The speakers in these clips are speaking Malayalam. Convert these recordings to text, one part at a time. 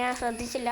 ഞാൻ ശ്രദ്ധിച്ചില്ല.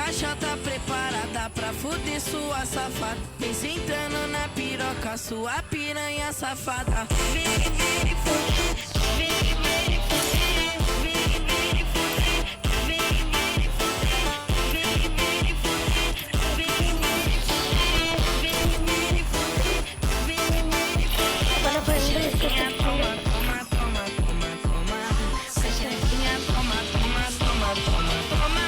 caixa tá preparada pra fuder sua safada. Vem sentando na piroca, sua piranha safada. Vem, vem, fuder, vem, vem, fuder, vem, vem, fuder, vem, vem, fuder, vem, vem, fuder, vem, vem, fuder, vem, vem, fuder, vem, vem, fuder. Agora foi inglês que eu tô falando. Toma, toma, toma, toma. Sai xerequinha, toma, toma, toma, toma, toma.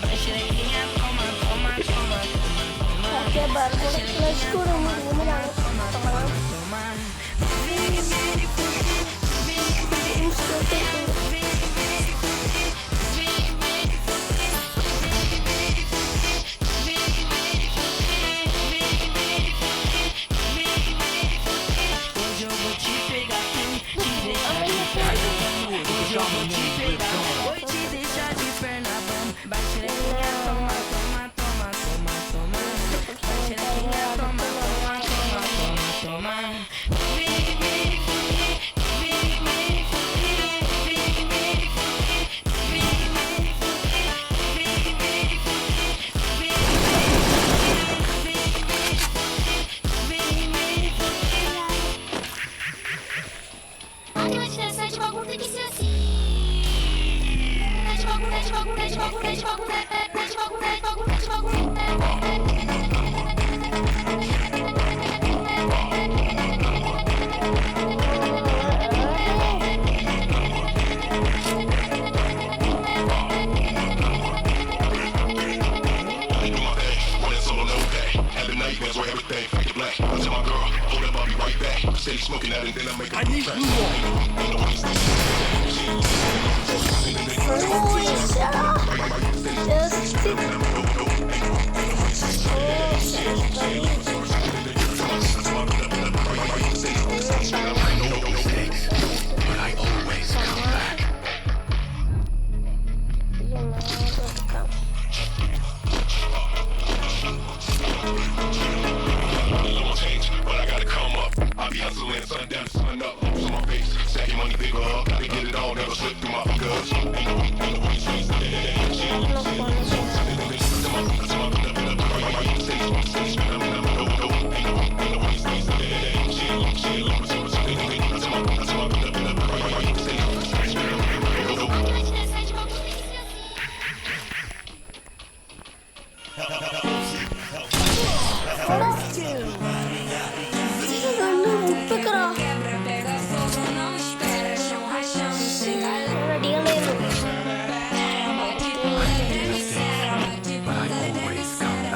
Vai xerequinha, toma, toma, toma, toma, toma. Aqui é barulho, na escura, muito melhor. Toma, toma, toma. Vem, vem, fuder, vem, vem, fuder, vem, vem, fuder, vem, vem, fuder, vem, vem, fuder, vem, vem, fuder, vem, vem, fuder. Hoje eu vou te pegar, te deixar de perna bamba. Hoje eu vou te pegar, vou te deixar de perna bamba. Vai xerequinha, toma, toma, toma, toma, toma. Vai xerequinha, toma, toma, toma, toma, toma. Vem, vem, fuder, vem, vem, fuder, vem, vem, fuder, vem, vem, fuder, vem, vem, fuder, vem, vem, fuder, vem, vem, fuder. Essa de bagulho tem que ser assim. De bagulho, de bagulho, de bagulho, de bagulho, de bagulho, de bagulho, de bagulho. I need blue but I always come back. But I gotta come up. I be hustling sun down to sun up. Boots on my face, stacking money bigger up. Gotta get it all, never slip through my fingers. But I always come back.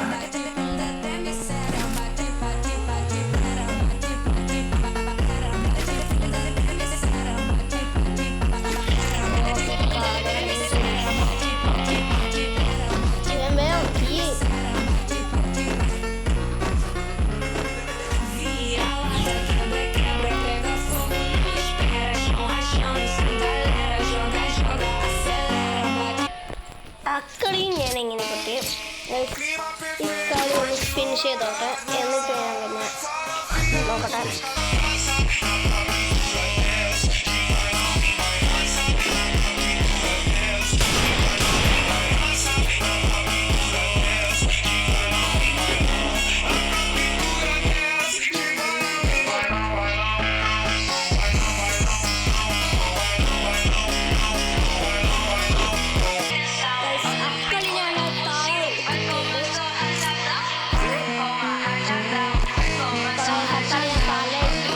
അക്കടിയും ഞാൻ ഇങ്ങനെ കുത്തി ഈ കളി ഒന്ന് സ്പിൻ ചെയ്തോട്ടെ എന്നിട്ട് ഞാൻ പിന്നെ നോക്കട്ടെ. അക്കടി ഞാൻ താഴെ അക്കടി ഞാൻ താഴെ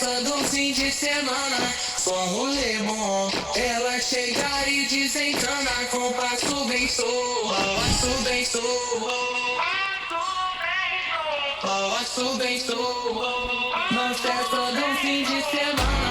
festa do fim de semana, só rolê bom. Ela chega e desentana com passo bem soa, passo bem soa, passo bem soa. Na festa do fim de semana.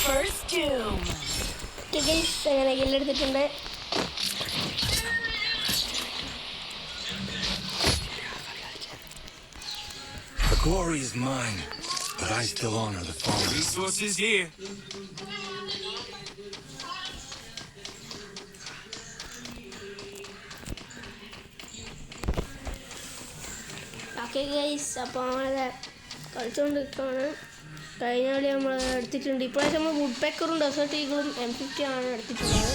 First doom. അങ്ങനെ കില്ലെടുത്തിട്ടുണ്ട്. The glory is mine, but I still honor the fallen. Resources here. Okay guys, അപ്പോൾ നമ്മളെ കളിച്ചുകൊണ്ടിരിക്കുകയാണ്. കഴിഞ്ഞ കളി നമ്മൾ എടുത്തിട്ടുണ്ട്. ഇപ്പോഴത്തെ നമ്മൾ വുഡ് പെക്കറും ഡെസേർട്ട് ഈഗിളും M50 ആണ് എടുത്തിട്ടുള്ളത്.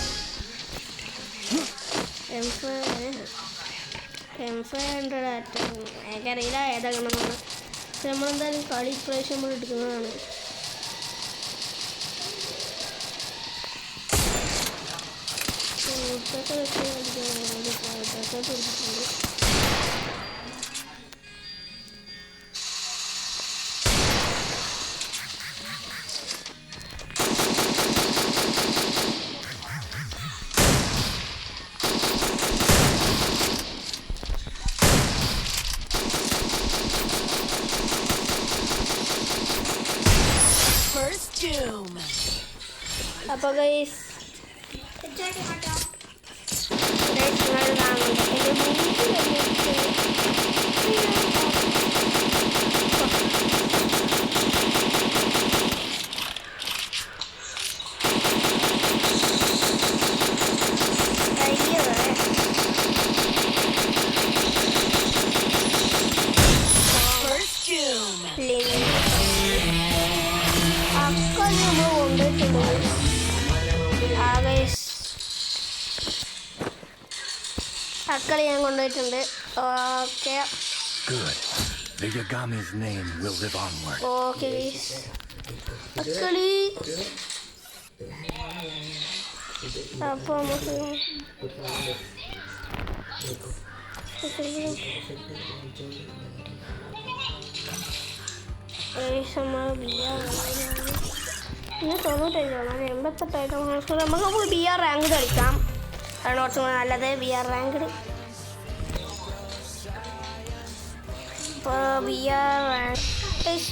M500 എനിക്കറിയില്ല ഏതാകണമെന്നാണ്. പക്ഷെ നമ്മളെന്തായാലും കളി ഇപ്രാവശ്യം നമ്മൾ എടുക്കുന്നതാണ്. വുഡ് പെക്കർ വെച്ച് ഡെസേർട്ട് എടുത്തിട്ടുണ്ട്. അപ്പോൾ ഗൈസ് അക്കളി ഞാൻ കൊണ്ടുപോയിട്ടുണ്ട്. Okay Good. The Yagami's name will live onward. Okay അക്കളി. അപ്പോൾ നമുക്ക് പിന്നെ 98 88 നമുക്ക് BR റാങ്ക് കളിക്കാം. അതാണ് കുറച്ചും കൂടെ നല്ലത്. BR rank. ഇപ്പോൾ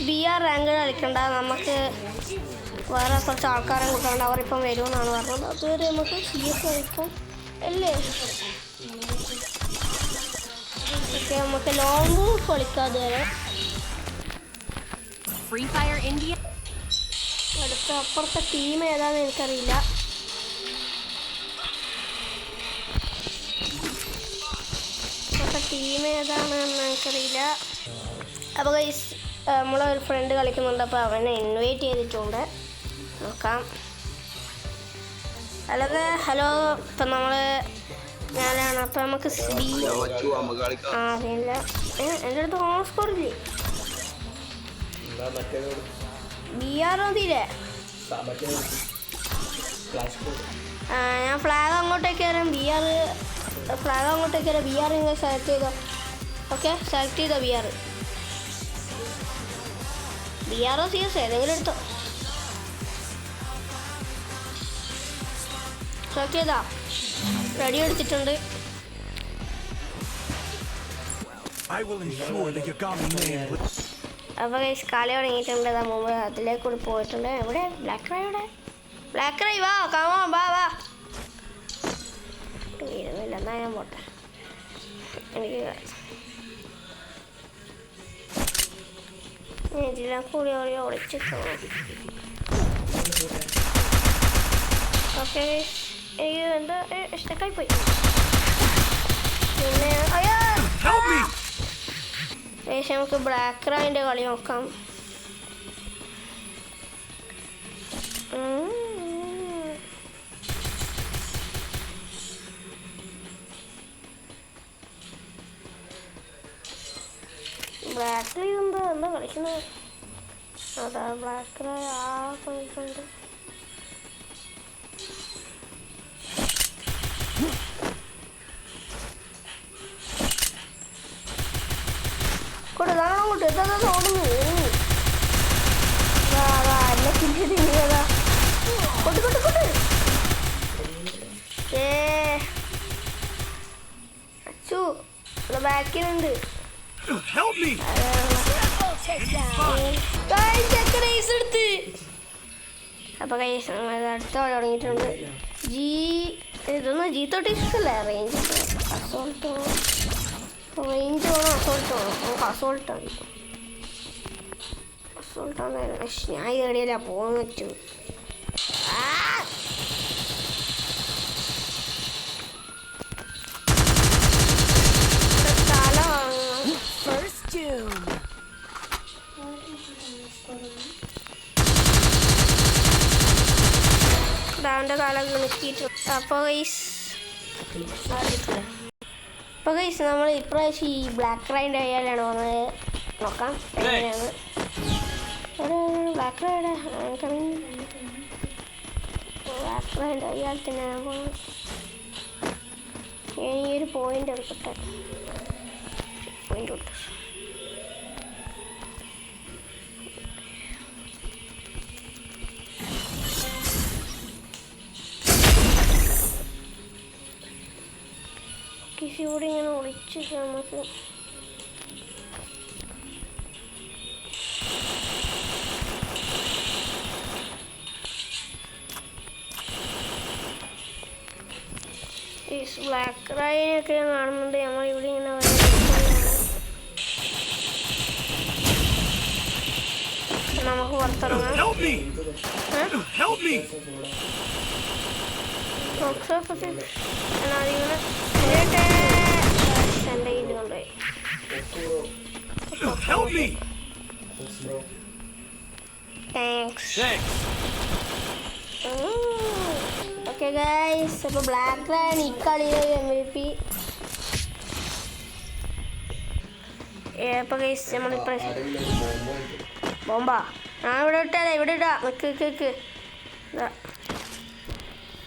BR റാങ്ക് കളിക്കണ്ട, നമുക്ക് വേറെ കുറച്ച് ആൾക്കാരെ കൂട്ടാണ്ട് അവരിപ്പം വരുമെന്നാണ് പറഞ്ഞത്. അതുവരെ നമുക്ക് CS കളിക്കാം അല്ലേ? ഓക്കെ, നമുക്ക് ലോങ് കളിക്കാം അതുവരെ. Free Fire India. അടുത്ത അപ്പുറത്തെ ടീം ഏതാണെന്ന് എനിക്കറിയില്ല. ടീം ഏതാണെന്ന് എനിക്കറിയില്ല. അപ്പോൾ ഗൈസ് നമ്മളൊരു ഫ്രണ്ട് കളിക്കുന്നുണ്ട്. അപ്പോൾ അവനെ ഇൻവൈറ്റ് ചെയ്തിട്ടുണ്ട്. നോക്കാം. അല്ലെങ്കിൽ ഹലോ, ഇപ്പം നമ്മൾ ഞാനാണ്. അപ്പം നമുക്ക് അറിയില്ല. എൻ്റെ അടുത്ത് ഹോം സ്കോറില്ലേ? BR മതിയില്ലേ? ഞാൻ ഫ്ലാഗ് അങ്ങോട്ടേക്ക് വരാം. ഫ്ലാഗ് അങ്ങോട്ടേക്ക് വരാം. BR നിങ്ങൾ സെലക്ട് ചെയ്തോ. ഓക്കെ, സെലക്ട് ചെയ്തോ. BR CS ഏതെങ്കിലും എടുത്തോ. സെലക്ട് ചെയ്താ. റെഡി എടുത്തിട്ടുണ്ട്. അപ്പോൾ കളി തുടങ്ങിയിട്ടുണ്ട്. മുമ്പ് അതിലേക്കൂടി പോയിട്ടുണ്ട്. എവിടെ ബ്ലാക്ക് എവിടെ? ബ്ലാക്ക് റൈ വാ കമോ വാ വാ വീഴുന്നില്ല എന്നാ ഞാൻ പോട്ടെ എനിക്ക് ഇതിനെ കൂടി ഒളിച്ചിട്ടോളാം ഓക്കെ എനിക്ക് എന്താ ഇഷ്ടക്കായി പോയി പിന്നെ അയ്യോ ഏകദേശം നമുക്ക് ബ്ലാക്ക് റൈൻ്റെ കളി നോക്കാം ബ്ലാക്ക് എന്താ കളിക്കുന്നത് അതാ ബ്ലാക്ക് ആ കളിക്കുന്നുണ്ട് കൊടുത്താണോട്ട് എന്താ തോന്നുന്നു എന്നെ കിട്ടിയതാ കൊട്ട് കൊട്ട് കൊട്ട് അച്ചു ബാക്കിലുണ്ട് അപ്പൊ അടുത്ത കളി തുടങ്ങിയിട്ടുണ്ട് ഇതൊന്നും G36 അല്ലേ റേഞ്ച് അസോൾട്ട് റേഞ്ച് വേണം അസോൾട്ട് വേണം നമുക്ക് അസോൾട്ടാണ് അസോൾട്ടാണ് ഞാൻ ഏടിയല്ല പോകാൻ പറ്റൂ തല വാങ്ങണം ഡാൻ്റെ തല കിണക്കിയിട്ടുണ്ട് അപ്പോൾ നമ്മൾ ഇപ്രാവശ്യം ഈ ബ്ലാക്ക് റൈഡ് അയ്യാലാണ് വന്നത് നോക്കാം എങ്ങനെയാണ് ബ്ലാക്ക് റൈഡ് ബ്ലാക്ക് റൈഡ് അയ്യാൽ തന്നെ പോകുന്നത് ഞാൻ ഈ ഒരു പോയിന്റ് എടുക്കട്ടെ പോയിന്റ് കൊടുത്തു ഇവിടെ ഇങ്ങനെ ഒളിച്ച് നമുക്ക് ബ്ലാക്ക് റൈനൊക്കെ കാണുന്നുണ്ട് നമ്മൾ ഇവിടെ ഇങ്ങനെ നമുക്ക് പുറത്തിറങ്ങാം എൻ്റെ കയ്യിൽ കൊണ്ടുപോയി താങ്ക്സ് ഓക്കെ ഗൈസ് അപ്പോൾ ബ്ലാക്ക് റൈൻ ഈ കളിയിലെ MVP അപ്പോൾ ഗൈസ് നമ്മളിപ്പോൾ ബോംബാ ഞാൻ ഇവിടെ ഇട്ടാലേ ഇവിടെ ഇടാ നിക്ക്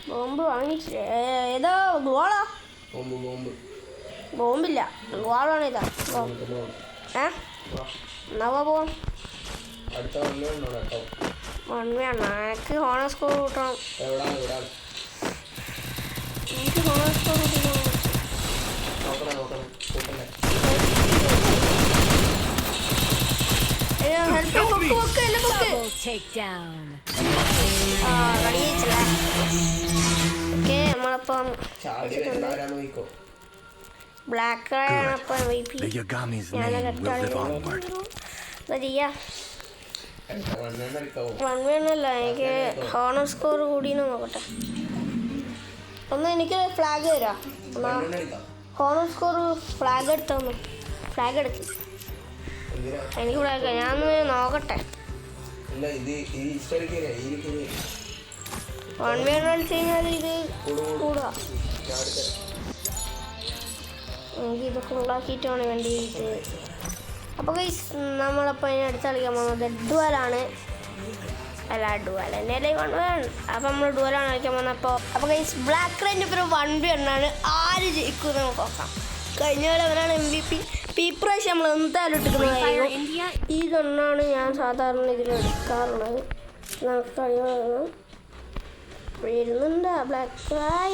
ബോംബ് വാങ്ങിച്ചില്ലേ ഏതോ ഗോളാ ബോംബില്ല ഗോളാണ് ഇതാ എന്നാ പോവാം വൺ വേ ആണ് എനിക്ക് ഹോണർ സ്കോർ കൂട്ടണം എനിക്ക് ഹോണർ സ്കോർ കൂട്ടണം നമ്മളിപ്പം ബ്ലാക്ക് ആണ് ഇപ്പം The Yagami's name will live onward. ചെയ്യാ വൺ വേണമല്ല എനിക്ക് ഹോണർ സ്കോർ കൂടി നോക്കട്ടെ ഒന്ന് എനിക്ക് ഫ്ലാഗ് തരാം ഹോണർ സ്കോർ ഫ്ലാഗ് എടുത്തൊന്ന് ഫ്ലാഗ് എടുക്കും എനിക്ക് ഫ്ലാഗ് ഞാൻ നോക്കട്ടെ വൺ വേ കളിച്ച് കഴിഞ്ഞാൽ ഇത് കൂടുക എനിക്ക് ഇത് ഫുള്ളാക്കിയിട്ടാണ് വേണ്ടി അപ്പോൾ ഗൈസ് നമ്മളപ്പോൾ അതിന് അടുത്ത് കളിക്കാൻ പോകുന്നത് ഡുവലാണ് അല്ല ഡുവൽ തന്നെ വൺ വേ ആണ് അപ്പോൾ നമ്മൾ ഡുവലാണ് കളിക്കാൻ പോകുന്നത് അപ്പോൾ ഗൈസ് ബ്ലാക്ക് റൈൻ്റെ പേര് വൺ വേ എന്നാണ് ആര് ജയിക്കും നമുക്ക് നോക്കാം കഴിഞ്ഞ അവനാണ് MVP ഇപ്രാവശ്യം നമ്മൾ എന്തായാലും എടുക്കുന്നതായിരിക്കും ഈ ഗണ്ണാണ് ഞാൻ സാധാരണ ഇതിലെടുക്കാറുള്ളത് നമുക്ക് കളി വരുന്നുണ്ട് ബ്ലാക്ക് റൈ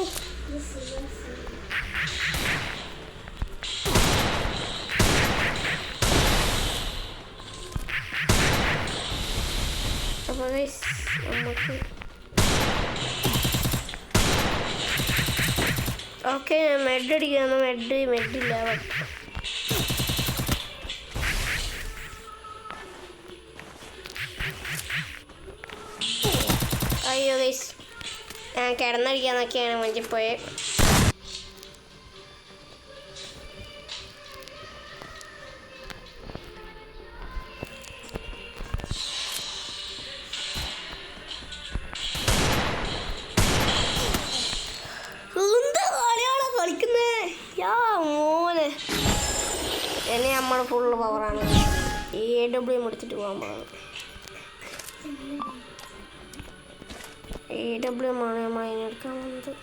അപ്പോൾ നമുക്ക് ഓക്കെ ഞാൻ മെഡ് അടിക്കുന്നു. മെഡില്ല. അയ്യോ ഗൈസ്, ഞാൻ കിടന്നടിക്കാൻ നോക്കിയാണ് മഞ്ചിപ്പോയെ. കളിക്കുന്നേ മോനെ. എന്നെ നമ്മുടെ ഫുള്ള് പവറാണ്. AW എടുത്തിട്ട് പോകാൻ പാടും. AW ആണ് നമ്മൾ അതിനെടുക്കാൻ പോകുന്നത്.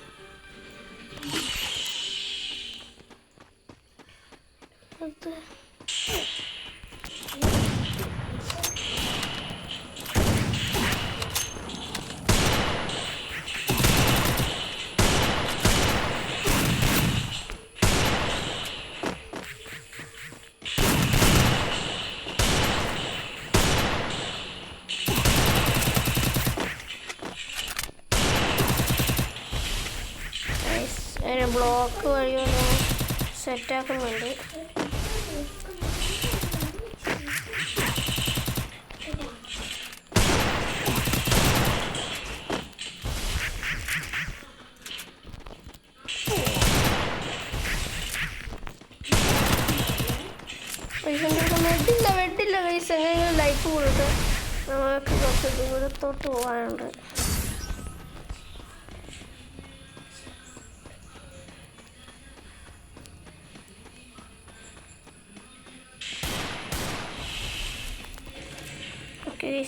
അതിന് ബ്ലോക്ക് വഴിയൊന്ന് സെറ്റാക്കുന്നുണ്ട്. വെട്ടില്ല കൈസ്. എങ്ങനെയെങ്കിലും ലൈഫ് കൊടുത്ത് നമുക്ക് കുറച്ച് ദൂരത്തോട്ട് പോകാനുണ്ട്.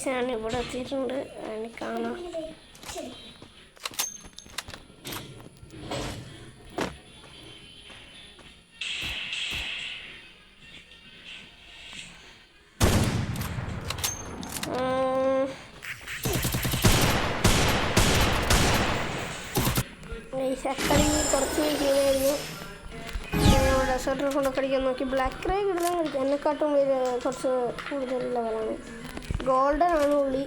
ഞാൻ ഇവിടെ എത്തിയിട്ടുണ്ട്. അതിന് കാണാം. കളി കുറച്ച് ചെയ്തായിരുന്നു. ഡെസേർട്ടിനെ കൊണ്ടൊക്കെ കളിക്കാൻ നോക്കി. ബ്ലാക്ക് ക്രേ കിടന്നാൽ കളിക്കാം. എന്നെക്കാട്ടും കുറച്ച് കൂടുതൽ ലെവലാണ്. ഗോൾഡൻ ആണ് ഉള്ളി.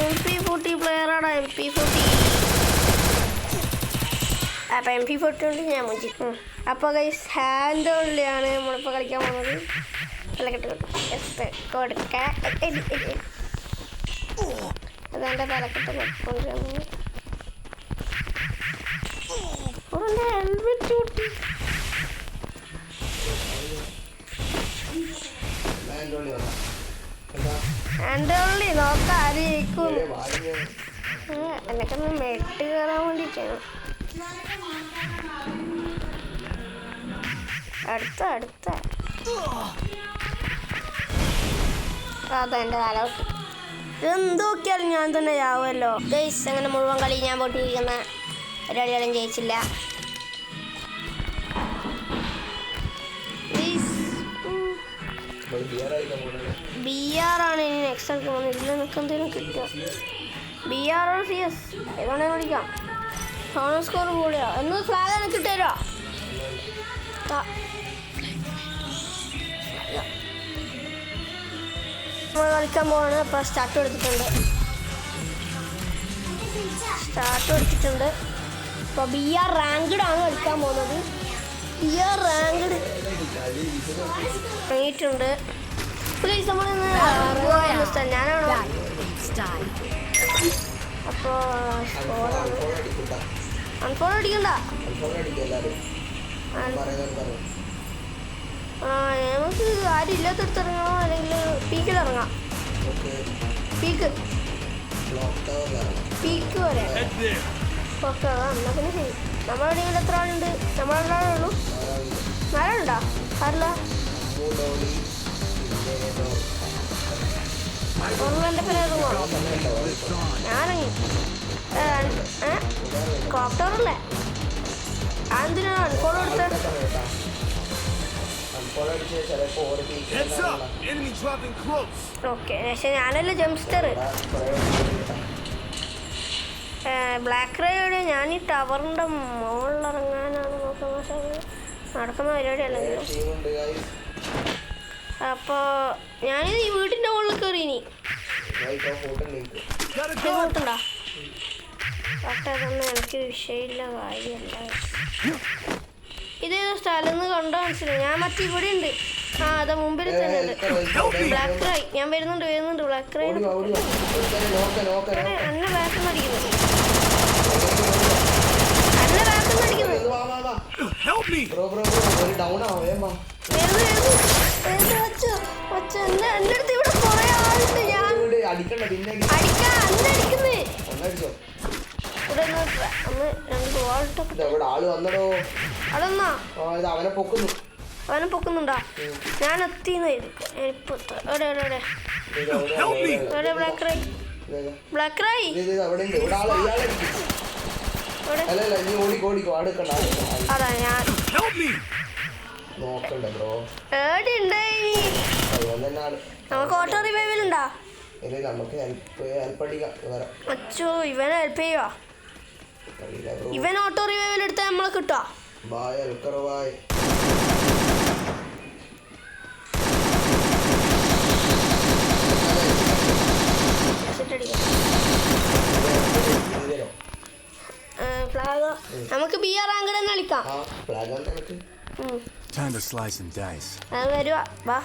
MP40 പ്ലെയറാണ്. MP40. അപ്പം MP40 കൊണ്ട് ഞാൻ മുഞ്ചി. അപ്പോൾ ഗൈസ് ഹാൻഡ് ഓൺലിയാണ് നമ്മളിപ്പോൾ കളിക്കാൻ പോകുന്നത്. തലക്കെട്ട് കൊടുക്കാൻ അതെൻ്റെ തലക്കെട്ട് കൊണ്ടുവന്നു. ഹെൽമെറ്റ് കൂട്ടി ഹാൻഡ് ഓൺലി നോക്കാം ആര് ജയിക്കും. എന്നൊക്കെ മെട്ട് കയറാൻ വേണ്ടിയിട്ടാണ്. അടുത്ത അതെൻ്റെ തലവട്ട്. എന്തൊക്കെയാലും ഞാൻ തന്നെ ചാവുമല്ലോ ഗൈസ്. അങ്ങനെ മുഴുവൻ കളി ഞാൻ പൊട്ടിയിരിക്കുന്ന ഒരാളും ജയിച്ചില്ല. BR ആണ് ഇനി നെക്സ്റ്റ് ആൾക്ക് പോകുന്നത്. ഇതിൽ നിനക്ക് എന്തെങ്കിലും കിട്ടുക. BR or CS ഏതാണെന്ന് വിളിക്കാം. സോണോ സ്കോർ കൂടിയോ എന്ന് ഫ്ലാഗ് എനിക്ക് ഇട്ടുതരുമോ? നമ്മൾ കളിക്കാൻ പോവാണ്. അപ്പോൾ സ്റ്റാർട്ട് എടുത്തിട്ടുണ്ട്. അപ്പോൾ BR റാങ്ക്ഡ് ആണ് കളിക്കാൻ പോകുന്നത്. BR റാങ്ക്ഡ് ഇറങ്ങിയിട്ടുണ്ട്. ഞാനാണോ? അപ്പോൾ അൺഫോളോ അടിക്കണ്ട. നമുക്ക് ആരും ഇല്ലാത്തടുത്ത് ഇറങ്ങണോ അല്ലെങ്കിൽ പീക്കിലിറങ്ങാം. പീക്ക് വരെ ഓക്കെ. എന്നാൽ പിന്നെ ശരി. നമ്മളെവിടെയെങ്കിലും എത്ര ആളുണ്ട്? നമ്മളെല്ലാവരും ഉള്ളൂ. ആരുണ്ടോ? ആരില്ല. എൻ്റെ പേര് ഇറങ്ങോ? ഞാനിറങ്ങി. ക്ലോക്ക് ടവറല്ലേ? അതെന്തിനാണ് അൺഫോളോ എടുത്തത്? Heads up! Enemy dropping close. Okay പക്ഷെ ഞാനല്ല ജംസ്റ്റർ ബ്ലാക്ക് റൈഡ് ഞാൻ ഈ ടവറിൻ്റെ മുകളിലിറങ്ങാനാണ് നോക്കുന്നത് പക്ഷേ അത് നടക്കുന്ന പരിപാടിയല്ലെങ്കിലും അപ്പോൾ ഞാനിത് ഈ വീട്ടിൻ്റെ മുകളിൽ കയറി ഇനി Got a gun. കൂട്ടുണ്ടോ പക്ഷേ അതൊന്നും എനിക്ക് വിഷയമില്ല കാര്യമല്ല ഇതേതോ സ്ഥലം എന്ന് കണ്ടോ മനസ്സിലായി ഞാൻ മറ്റേ ഇവിടെ ഉണ്ട് ആ അതാ മുമ്പിൽ തന്നെ ഉണ്ട് ബ്ലാക്ക് റൈ ഞാൻ വരുന്നുണ്ട് ബ്ലാക്ക് റൈ അന്നെ ബാക്കിൽ നിന്ന് അടിക്കുന്നു അന്നെ ബാക്കിൽ നിന്ന് അടിക്കുന്നു Help me. എൻ്റെ അടുത്ത് ഇവിടെ കുറേ ആളുണ്ട് ഞാൻ അടിക്കാൻ അന്നെ അടിക്കുന്നേ ഇവിടെ ഒന്ന് രണ്ട് ഗോൾട്ടൊക്കെ അതെന്നാ അവനെ പൊക്കുന്നുണ്ടാ ഞാൻ എത്തിന്ന് ഇപ്പൊ എവിടെ എവിടെ എവിടെ ബ്ലാക്ക് റൈ അതാ ഞാൻ Help me. ഏടി ഉണ്ടായി നമുക്ക് ഓട്ടോ റിവൈവൽ ഉണ്ടാ അച്ചോ ഇവനെ ഹെൽപ്പ് ചെയ്യുവാ ഇവൻ ഓട്ടോ റിവൈവൽ എടുത്താൽ നമ്മളെ കിട്ടുക ഫ്ലാഗ് നമുക്ക് ബി ആർ റാങ്ക് തന്നെ കളിക്കാം Time to slice and dice. അത് വരുവാ വാ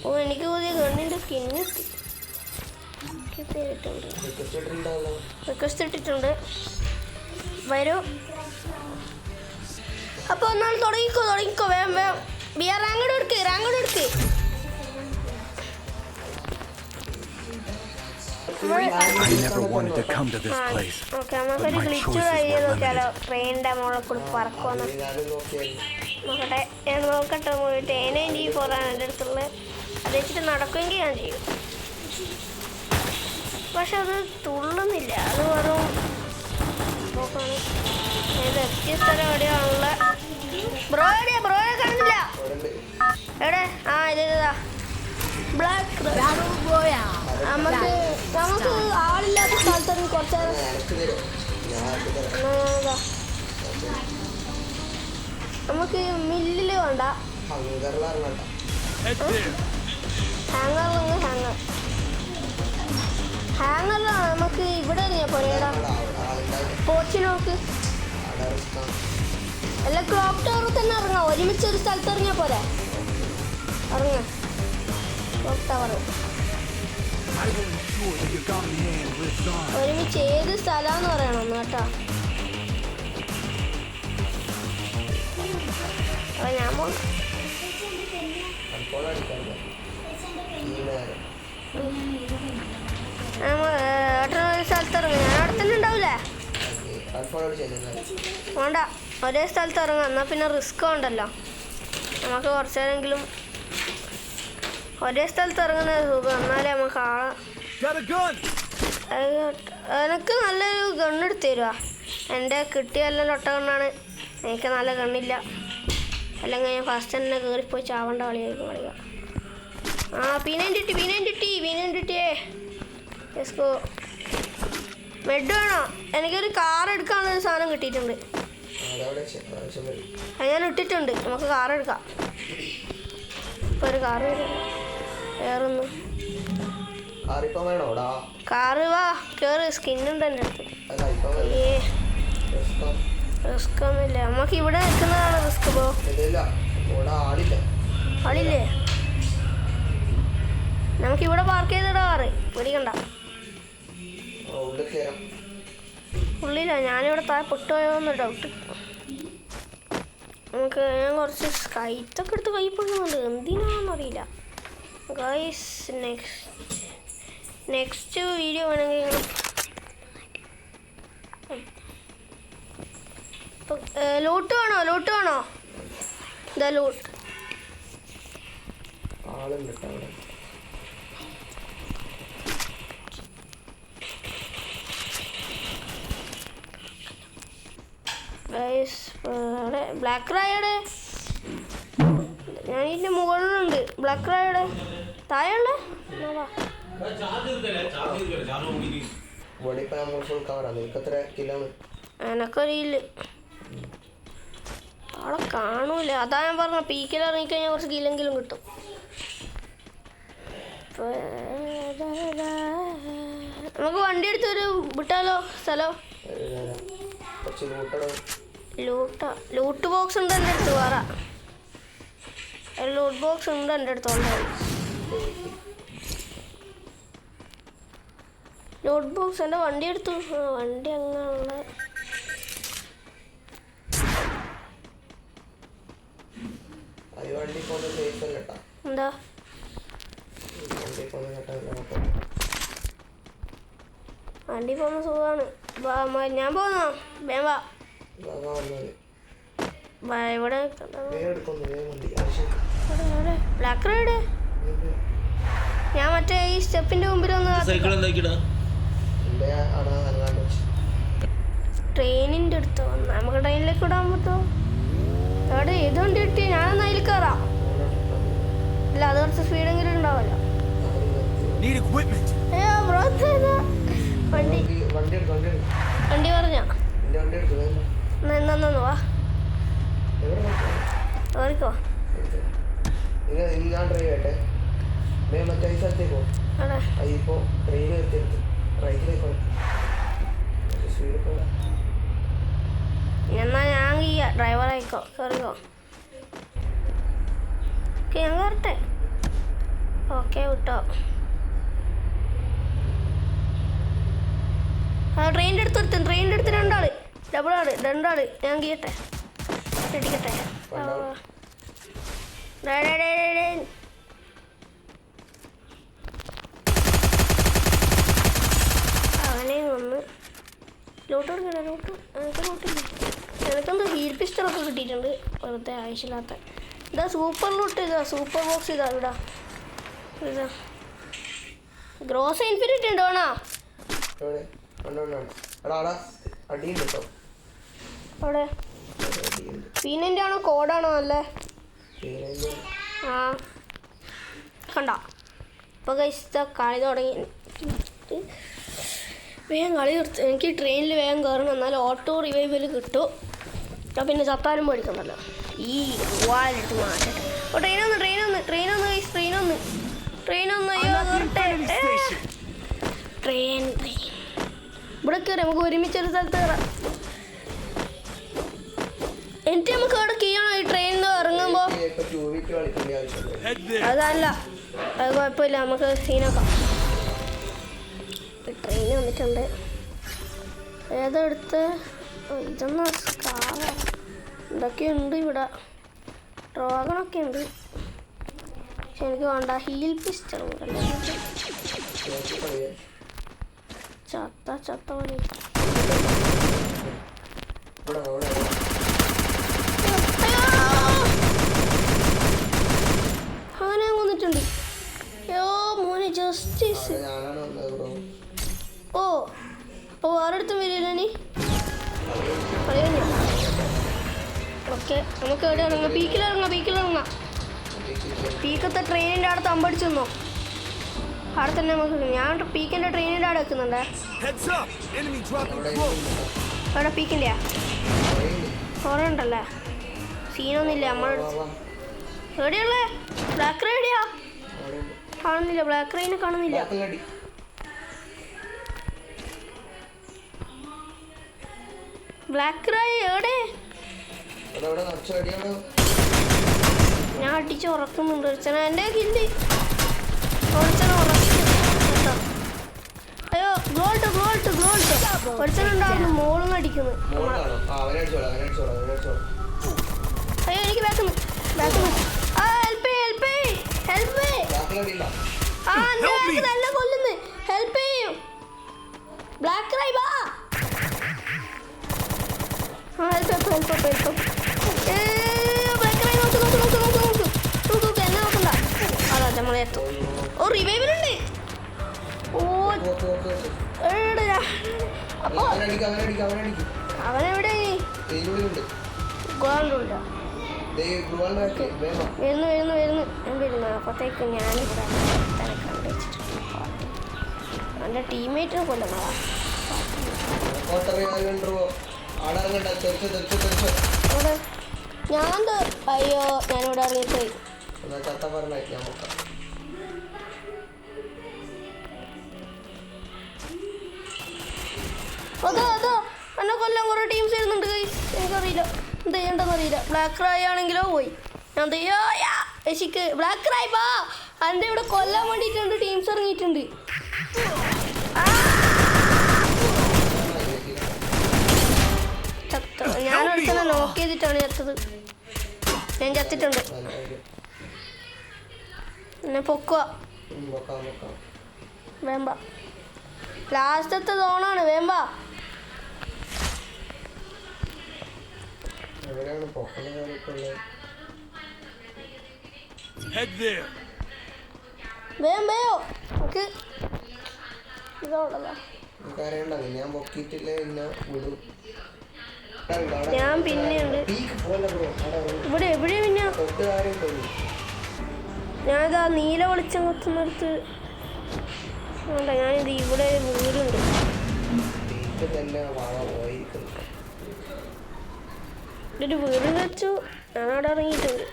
ഓ എനിക്ക് പുതിയ ഗണ്ണിൻ്റെ സ്കിന്ന് റിക്വസ്റ്റ് ഇട്ടിട്ടുണ്ട് വരൂ അപ്പോൾ ഒന്നാൾ തുടങ്ങിക്കോ വേഗം ബി ആർ റാങ്കോട് എടുക്ക് I never wanted to come to this place. Okay നമുക്കൊരു ഗ്ലിച്ച് ട്രൈ ചെയ്ത് നോക്കിയാലോ ട്രെയിനിൻ്റെ മുകളിൽ കൂടി പറക്കുമെന്ന് നോക്കട്ടെ പോയിട്ട് A94 ആണ് എൻ്റെ അടുത്തുള്ളത് അത് വെച്ചിട്ട് നടക്കുമെങ്കിൽ ഞാൻ ചെയ്യും പക്ഷെ അത് തുള്ളുന്നില്ല അത് വെറും നോക്കാണ് ഇത് എത്തിയ സ്ഥലം എവിടെയാണുള്ള ബ്രോയെ കാണുന്നില്ല എവിടെ ആ ഇതാ ബ്ലാക്ക് നമുക്ക് ആളില്ലാത്ത സ്ഥലത്ത് കുറച്ച് നമുക്ക് മില്ലിൽ വേണ്ട ഹാങ്ങറിലാണ് നമുക്ക് ഇവിടെ ഇറങ്ങിയാ പോരേടാ പോച്ച് നോക്ക് അല്ല ക്ലോക്ക് ടവറിൽ തന്നെ ഇറങ്ങാം ഒരുമിച്ച് ഒരു സ്ഥലത്ത് ഇറങ്ങിയാൽ പോരെ ഇറങ്ങാം ക്ലോക്ക് ടവർ ഒരുമിച്ച് ഏത് സ്ഥലമാന്ന് പറയണം കേട്ടോ അപ്പൊ ഞാൻ പോണം ഒരു സ്ഥലത്ത് ഇറങ്ങും ഞാൻ അവിടെ തന്നെ ഉണ്ടാവൂലേ വേണ്ട ഒരേ സ്ഥലത്ത് ഇറങ്ങാം എന്നാൽ പിന്നെ റിസ്ക് ഉണ്ടല്ലോ നമുക്ക് കുറച്ച് നേരമെങ്കിലും ഒരേ സ്ഥലത്ത് ഇറങ്ങുന്ന സുഖം എന്നാലേ നമുക്ക് ആളെ എനിക്ക് നല്ലൊരു ഗണ്ണെടുത്ത് തരുവാ എൻ്റെ കിട്ടിയെല്ലാം ലൊട്ട ഗണ്ണാണ് എനിക്ക് നല്ല ഗണ്ണില്ല അല്ലെങ്കിൽ ഞാൻ ഫസ്റ്റ് തന്നെ കയറിപ്പോയി ചാവേണ്ട കളിയായിരിക്കും കളിക്കുക ആ പീനേണ്ടിട്ടിയേ യെസ്കോ മെഡ് വേണോ എനിക്കൊരു കാർ എടുക്കാനുള്ളൊരു സാധനം കിട്ടിയിട്ടുണ്ട് അത് ഞാൻ ഇട്ടിട്ടുണ്ട് നമുക്ക് കാർ എടുക്കാം ഇപ്പോൾ ഒരു കാർ വേറൊന്നും കാറ് വാ കയറി സ്കിന്നുണ്ട് എൻ്റെ അടുത്ത് റിസ്ക് ഒന്നുമില്ല നമുക്ക് ഇവിടെ നിൽക്കുന്നതാണ് റിസ്ക് ബ്രോ ആളില്ലേ നമുക്കിവിടെ പാർക്ക് ചെയ്തിടാ കാറ് പേടിക്കണ്ട ഉള്ളില്ല ഞാനിവിടെ താഴെ പൊട്ടുപോയോന്ന് ഡൗട്ട് നമുക്ക് ഞാൻ കുറച്ച് കൈത്തൊക്കെ എടുത്ത് കൈ പൊടുന്നുണ്ട് എന്തിനാണെന്നറിയില്ല ഗൈസ് നെക്സ്റ്റ് വീഡിയോ വേണമെങ്കിൽ ലൂട്ട് വേണോ ഇതാ ലൂട്ട് ഗൈസ് അവിടെ ബ്ലാക്ക് റായുടെ ഞാൻ ഇതിൻ്റെ മുകളിലുണ്ട്. ബ്ലാക്ക് റായുടെ താഴെയുള്ള എനക്കൊരില്ല അവിടെ കാണൂല. അതാ ഞാൻ പറഞ്ഞ പീക്കിൽ ഇറങ്ങിക്കഴിഞ്ഞാൽ കുറച്ച് കില്ലെങ്കിലും കിട്ടും. നമുക്ക് വണ്ടി എടുത്തൊരു വിട്ടാലോ സ്ഥലം? ലൂട്ട് ബോക്സ് ഉണ്ട് എൻ്റെ അടുത്ത്. വേറെ ലൂട്ട് ബോക്സ് ഉണ്ട് എൻ്റെ അടുത്ത്. ലൂട്ട് ബോക്സ് എൻ്റെ വണ്ടി എടുത്തു. വണ്ടി അങ്ങനെയുള്ള എന്താ വണ്ടി പോകുന്ന സുഖമാണ്. ഞാൻ പോന്നോ? വേവാ ഇവിടെ ബ്ലാക്ക് റൈഡ്. ഞാൻ മറ്റേ ഈ സ്റ്റെപ്പിന്റെ മുമ്പിൽ ഒന്ന് ട്രെയിനിന്റെ അടുത്ത് വന്ന് നമുക്ക് ട്രെയിനിലേക്ക് വിടാൻ പറ്റുമോ? എവിടെ ഏത് വണ്ടി കിട്ടി? ഞാനൊന്ന് അതിൽ കയറാം. ഇല്ല അത് കുറച്ച് സ്പീഡെങ്കിലും ഉണ്ടാവല്ലോ. വണ്ടി പറഞ്ഞോ? എന്നൊന്നു വാ ഓർക്കോ. എന്നാ ഞാൻ ഡ്രൈവർ ആയിക്കോ. കയറിക്കോ. ഞാൻ കയറട്ടെ. ഓക്കെ വിട്ടോ. ട്രെയിനിൻ്റെ അടുത്ത് ട്രെയിനിൻ്റെ അടുത്ത് രണ്ടാള് ഞാൻ കീയട്ടെ ഇടിക്കട്ടെ. അവനെ ഒന്ന് ലോട്ട് കൊടുക്കട്ടെ. എനിക്കെന്തോ ഹീൽ പിസ്റ്റളൊക്കെ കിട്ടിയിട്ടുണ്ട്. വെറുതെ ആവശ്യമില്ലാത്ത ഇതാ സൂപ്പർ ലൂട്ട്. ഇതാ സൂപ്പർ ബോക്സ്. ഇതാ ഗ്രോസ് ഇൻഫിനിറ്റി ഉണ്ടോ? അവിടെ പീനൻ്റെ ആണോ കോഡാണോ? അല്ലേ ആ കണ്ട. ഇപ്പോൾ കഴിച്ച കളി തുടങ്ങി. വേഗം കളി നിർത്തി. എനിക്ക് ട്രെയിനിൽ വേഗം കയറണം. എന്നാൽ ഓട്ടോ റിവൈവൽ കിട്ടും. അപ്പോൾ പിന്നെ ചത്താലും പഠിക്കണ്ടല്ലോ. ഈ വാലെടുത്ത് മാറ്റട്ടെ. ഓ ട്രെയിനൊന്ന് ട്രെയിൻ ഇവിടെ കയറി നമുക്ക് ഒരുമിച്ചൊരു സ്ഥലത്ത് കയറാം. എന്നിട്ട് നമുക്ക് അവിടെ കീഴാണോ ഈ ട്രെയിനിൽ നിന്ന് ഇറങ്ങുമ്പോൾ? അതല്ല അത് കുഴപ്പമില്ല. നമുക്ക് സീനാക്കാം. ട്രെയിൻ വന്നിട്ടുണ്ട്. ഏതെടുത്ത് ഇതൊന്നും എന്തൊക്കെയുണ്ട് ഇവിടെ. ഡ്രാഗണൊക്കെ ഉണ്ട്. പക്ഷെ എനിക്ക് വേണ്ട ഹീൽ പിസ്റ്റൾ. ചത്ത പോലെ അങ്ങനെ വന്നിട്ടുണ്ട്. മോനെ ജസ്റ്റിസ്. ഓ അപ്പോൾ വേറെ അടുത്തും വരില്ല നീ അറിയാ. ഓക്കെ നമുക്ക് എവിടെ ഇറങ്ങാം? പീക്കിലിറങ്ങാം. പീക്കത്തെ ട്രെയിനിൻ്റെ അവിടെ തമ്പടിച്ചു നിന്നോ. അവിടെ തന്നെ നമുക്ക് ഞാൻ പീക്കിൻ്റെ ട്രെയിനിൻ്റെ അവിടെ വെക്കുന്നുണ്ടേ. അവിടെ പീക്കിൻ്റെയാ കുറേ ഉണ്ടല്ലേ. സീനൊന്നുമില്ല. നമ്മൾ എവിടെയുള്ളേ? ബ്ലാക്ക് റൈഡിയാ? കാണുന്നില്ല. ബ്ലാക്ക് റൈഡിനെ കാണുന്നില്ല. ബ്ലാക്ക് റൈ എവിടെ? ഞാൻ അടിച്ച് ഉറക്കുന്നുണ്ട്. എൻ്റെ കില്ല് അയ്യോ ഗ്ലോൾട്ട് ഒരുത്തനുണ്ടായിരുന്നു. മോളിന്ന് അടിക്കുന്നു. അയ്യോ എനിക്ക് ബാക്കുന്നു. ആ ഹെൽപ്പ് ആ നല്ല കൊല്ലുന്നു. ഹെൽപ്പ് ചെയ്യും. ബ്ലാക്ക് റൈ വാ. ആ ഹെൽപ്പ് ബ്ലാക്ക് റൈ നോക്ക് എന്നെ നോക്കണ്ട. അതാ നമ്മളെത്തും. ഓ റിവൈവലുണ്ട്. ഓ അവനെവിടെ? ഗ്ലോണ്ടല്ല ഗ്ലൂവാളിനെ വെക്ക്, വേഗം. വരുന്നു ഞാൻ വരുന്നു. അപ്പോഴത്തേക്ക് ഞാനിവിടെ കണ്ടു വെച്ചിട്ടുണ്ട്. എൻ്റെ ടീംമേറ്റിനെ കൊല്ലുന്നതാ. കോട്ടറിയാലുണ്ടോ ആടെ ഇറങ്ങണ്ട, തെറിച്ച് അവിടെ അയ്യോ ഞാനിവിടെ ഇറങ്ങിപ്പോയി. എന്നാ ചത്ത പറഞ്ഞ ഞാൻ നോക്കാം. അതോ എന്നെ കൊല്ലാൻ കുറേ ടീംസ് വരുന്നുണ്ട് ഗൈസ്. എനിക്കറിയില്ല എന്ത് ചെയ്യണ്ടെന്ന് അറിയില്ല. ബ്ലാക്ക് റായ് ആണെങ്കിലോ പോയി. ഞാൻ രക്ഷിക്ക് ബ്ലാക്ക് റായ് വാ, എൻ്റെ ഇവിടെ കൊല്ലാൻ വേണ്ടിയിട്ടുണ്ട് ടീംസ് ഇറങ്ങിയിട്ടുണ്ട്. ഞാൻ ഒരുത്തന്നെ നോക്ക് ചെയ്തിട്ടാണ് ചത്തത്. ഞാൻ ചത്തിട്ടുണ്ട്. എന്നെ പൊക്കുക നോക്കാം. വേമ്പ ലാസ്റ്റത്തെ സോണാണ്. വേമ്പ എവിടെയാണ് പൊക്കണത്? Head there. വേമ്പയോ നമുക്ക് ഇതോളതാ. എനിക്കറിയണ്ട, ഞാൻ പൊക്കിയിട്ടില്ല പിന്നെ വിടും. ഞാൻ പിന്നെയുണ്ട് ഇവിടെ എവിടെ പിന്നെ ഞാനിതാ നീല വെളിച്ചം കൊത്തുന്നിടത്ത് വേണ്ട. ഞാനിത് ഇവിടെ ഒരു വീടുണ്ട്. ഒരു വീട് വെച്ചു. ഞാനവിടെ ഇറങ്ങിയിട്ടുണ്ട്.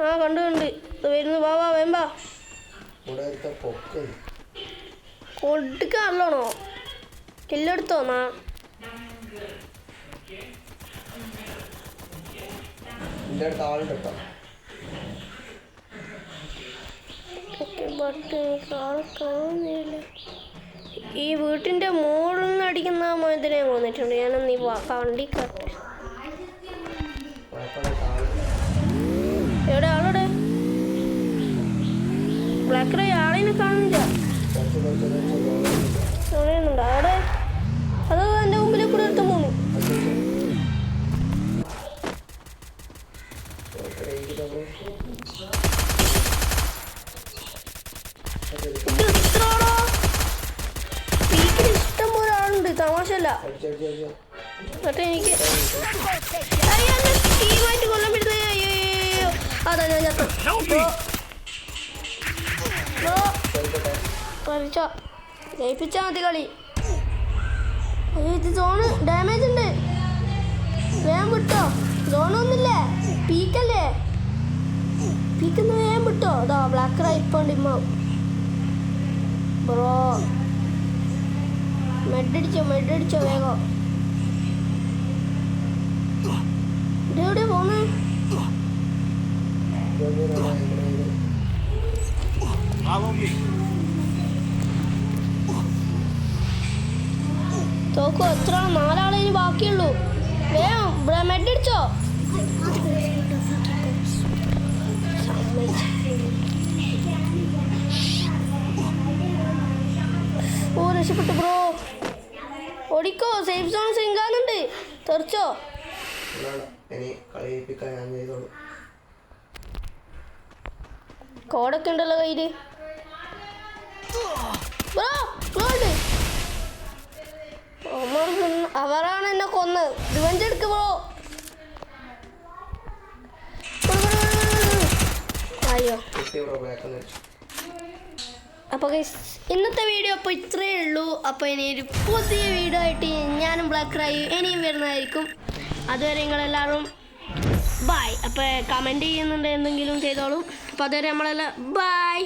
ആ കണ്ടു ഇത് വരുന്നു. വാ വേമ്പാ കൊടുക്കാണല്ലോ കില്ലെടുത്തോന്നാ. ഈ വീട്ടിന്റെ മുകളിൽ നിന്ന് അടിക്കുന്ന മോതിനെ കൊന്നിട്ടുണ്ട്. ഞാനൊന്ന് വണ്ടി കട്ടെ. എവിടെ ആളോടെ ബ്ലാക്ക് റൈ ആളിനെ കാണുന്നില്ല. അറിയുന്നുണ്ട് അവിടെ. അത് എൻ്റെ മുമ്പിൽ കൂടെ എടുത്ത് പോന്നു. ഇത് ഇത്രോടോ വീട്ടിൽ ഇഷ്ടം പോലെ ആളുണ്ട്. തമാശല്ല. എന്നിട്ട് എനിക്ക് ടീമായിട്ട് കൊല്ലാൻ പറ്റുന്ന അതാ ഞാൻ ചത്തു. ജയിപ്പിച്ചാ മതി കളി. അയ്യോ ഇത് സോണ് ഡാമേജ് ഉണ്ട്. വേഗം വിട്ടോ. സോണൊന്നുമില്ലേ? പീക്കല്ലേ? പീക്കുന്ന വേഗം വിട്ടോ. അതാ ബ്ലാക്ക് റൈ ഇപ്പൊ ഉണ്ട്. ബ്രോ മെഡടിച്ചോ വേഗം. ഇതെവിടെ പോന്നേ? Follow me. തോക്കോ എത്ര 4 ആളെ ഇനി ബാക്കിയുള്ളൂ. വേഗം മെഡടിച്ചോ. ഓ രക്ഷപ്പെട്ടു ബ്രോ. ഓടിക്കോ, സേഫ് സോൺ സിങ്കാന്നുണ്ട്. തെറിച്ചോ. കോഡൊക്കെ ഉണ്ടല്ലോ കയ്യില്. ബ്രോ അവരാണ് എന്നെ കൊന്ന്. റിവെഞ്ച് എടുക്ക് ബ്രോ. അയ്യോ. അപ്പോൾ ഇന്നത്തെ വീഡിയോ അപ്പോൾ ഇത്രയേ ഉള്ളൂ. അപ്പോൾ ഇനി ഒരു പുതിയ വീഡിയോ ആയിട്ട് ഞാനും ബ്ലാക്ക് റൈ ഇനിയും വരുന്നതായിരിക്കും. അതുവരെ നിങ്ങളെല്ലാവരും ബൈ. അപ്പോൾ കമൻറ്റ് ചെയ്യുന്നുണ്ട് എന്തെങ്കിലും ചെയ്തോളൂ. അപ്പോൾ അതുവരെ നമ്മളെല്ലാം ബൈ.